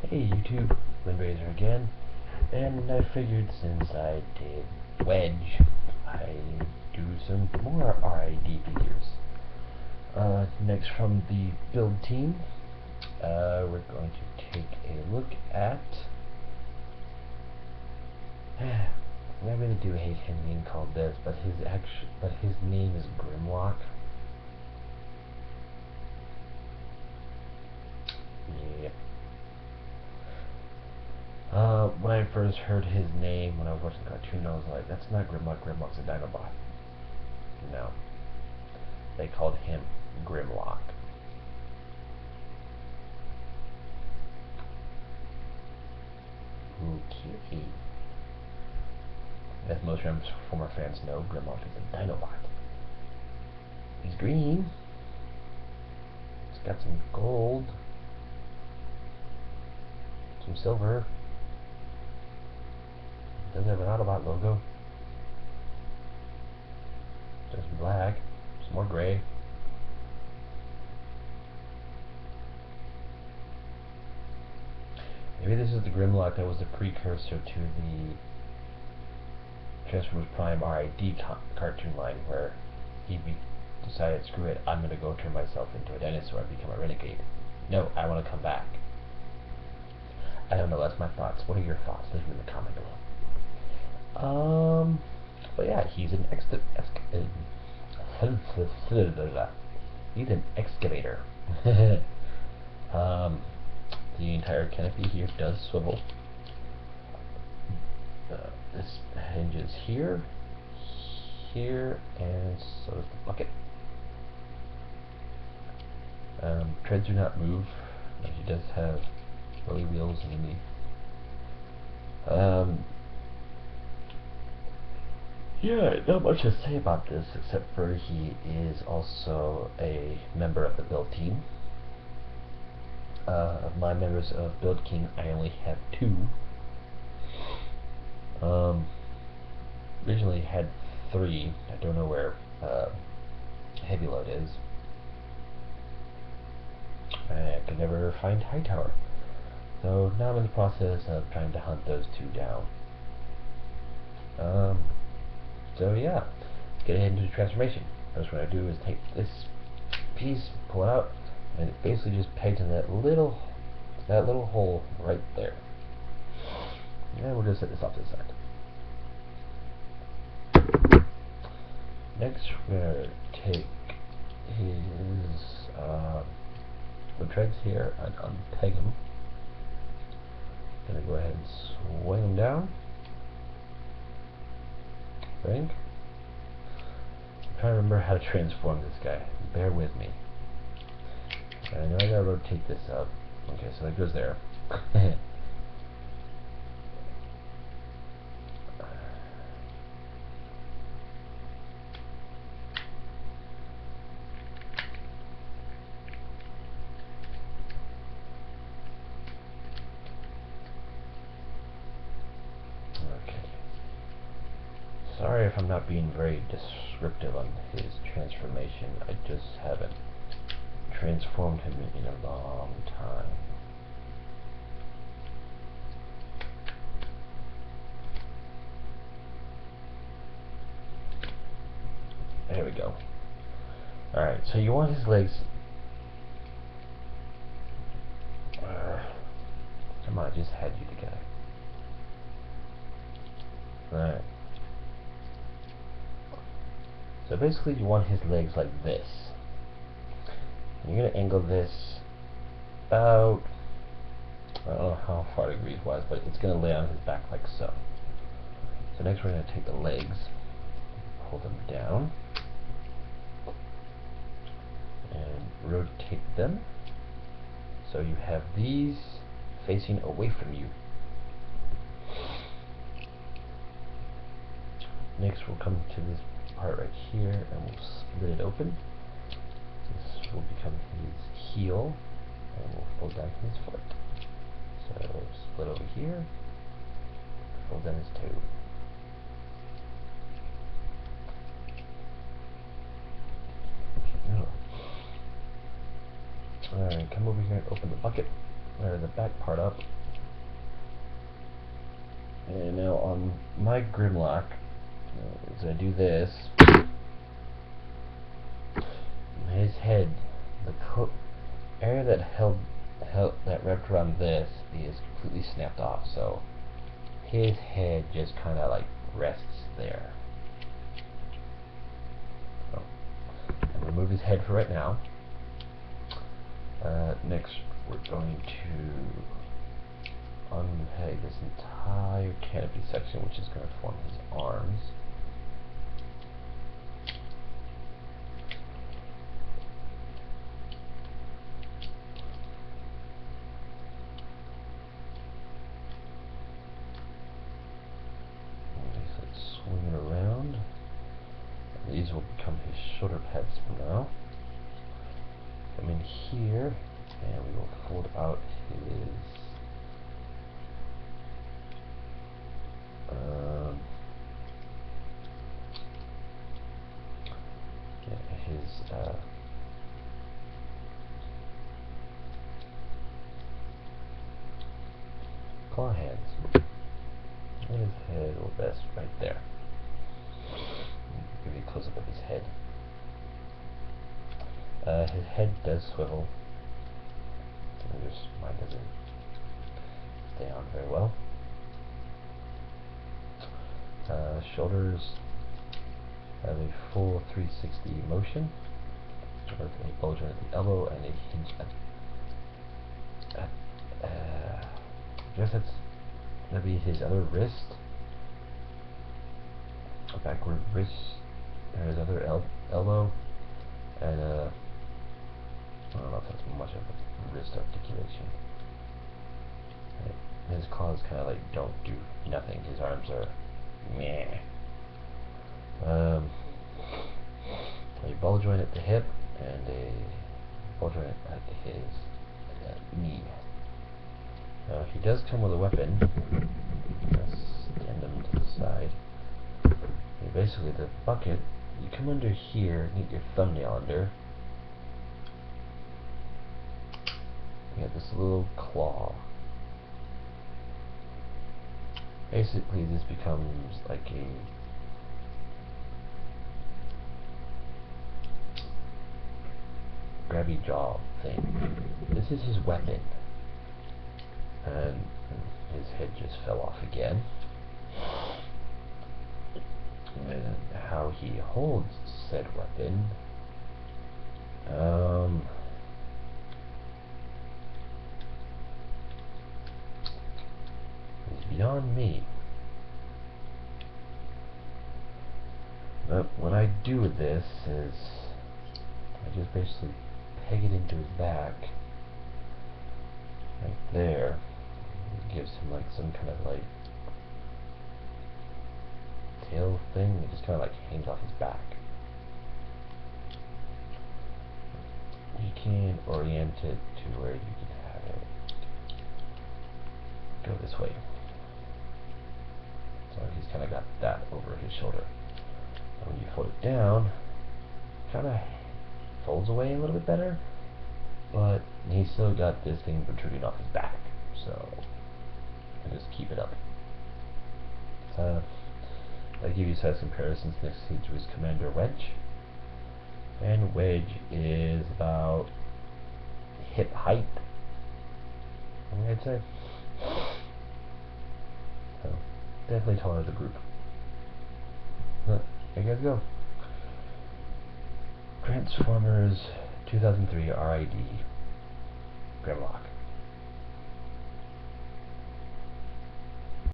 Hey YouTube, Windraiser again, and I figured since I did Wedge, I'd do some more R.I.D figures. Next from the build team, we're going to take a look at... I really do hate him being called this, but his name is Grimlock. Yep. When I first heard his name, when I was watching the cartoon, I was like, that's not Grimlock, Grimlock's a Dinobot. No. They called him Grimlock. Okay. As most former fans know, Grimlock is a Dinobot. He's green. He's got some gold. Some silver. Doesn't have an Autobot logo. Just some black. Some more gray. Maybe this is the Grimlock that was the precursor to the Transformers Prime R.I.D cartoon line, where he decided, screw it, I'm going to go turn myself into a dinosaur and become a renegade. No, I want to come back. I don't know, that's my thoughts. What are your thoughts? Leave them in the comment below. But yeah, he's an excavator. The entire canopy here does swivel. This hinges here, here, and so does the bucket. Treads do not move, but he does have rolly wheels underneath. Yeah, not much to say about this, except for he is also a member of the build team. Of my members of Build King, I only have 2. Originally had 3. I don't know where Heavy Load is. I could never find Hightower. So now I'm in the process of trying to hunt those 2 down. So yeah, let's get ahead into the transformation. First what I do is take this piece, pull it out, and it basically just pegs in that little hole right there. And we'll just set this off to the side. Next, we're going to take his the treads here and unpeg him. Gonna go ahead and swing him down. I think. I'm trying to remember how to transform this guy. Bear with me. I know I gotta rotate this up. Okay, so that goes there. Sorry if I'm not being very descriptive on his transformation. I just haven't transformed him in a long time. There we go. Alright, so you want his legs... come on, I just had you together. Alright. So basically you want his legs like this. And you're going to angle this about... I don't know how far degrees wise, but it's going to lay on his back like so. So next we're going to take the legs, pull them down, and rotate them. So you have these facing away from you. Next we'll come to this part right here and we'll split it open. This will become his heel and we'll fold down his foot. So split over here, fold down his toe. Alright, come over here and open the bucket, or the back part up. And now on my Grimlock, as I do this, his head, the area that that wrapped around this is completely snapped off. So his head just kind of like rests there. So I'll remove his head for right now. Next, we're going to unpeg this entire canopy section, which is going to form his arms. Swing it around. These will become his shoulder pads from now. Come in here, and we will fold out his claw hands. And his head will rest right there. Give you a close-up of his head. His head does swivel. Mine doesn't stay on very well. Shoulders have a full 360 motion, with a bulge at the elbow and a hinge at I guess that's going to be his other wrist, a backward wrist, and his other elbow, and I don't know if that's much of a wrist articulation. His claws kind of like don't do nothing. His arms are meh. A ball joint at the hip and a ball joint at his knee. He does come with a weapon. Let's stand him to the side. And basically, the bucket, you come under here, get your thumbnail under. You have this little claw. Basically, this becomes like a grabby jaw thing. This is his weapon. And his head just fell off again. And how he holds said weapon, is beyond me. But what I do with this is I just basically peg it into his back right there. It gives him like some kind of like tail thing. It just kind of like hangs off his back. You can orient it to where you can have it go this way. So he's kind of got that over his shoulder. And when you fold it down, it kind of folds away a little bit better, but he's still got this thing protruding off his back. So I just keep it up. I give you size comparisons next to his Commander Wedge. And Wedge is about hip height, I'd say. So definitely taller as a group. But there you guys go. Transformers 2003 R.I.D. Grimlock.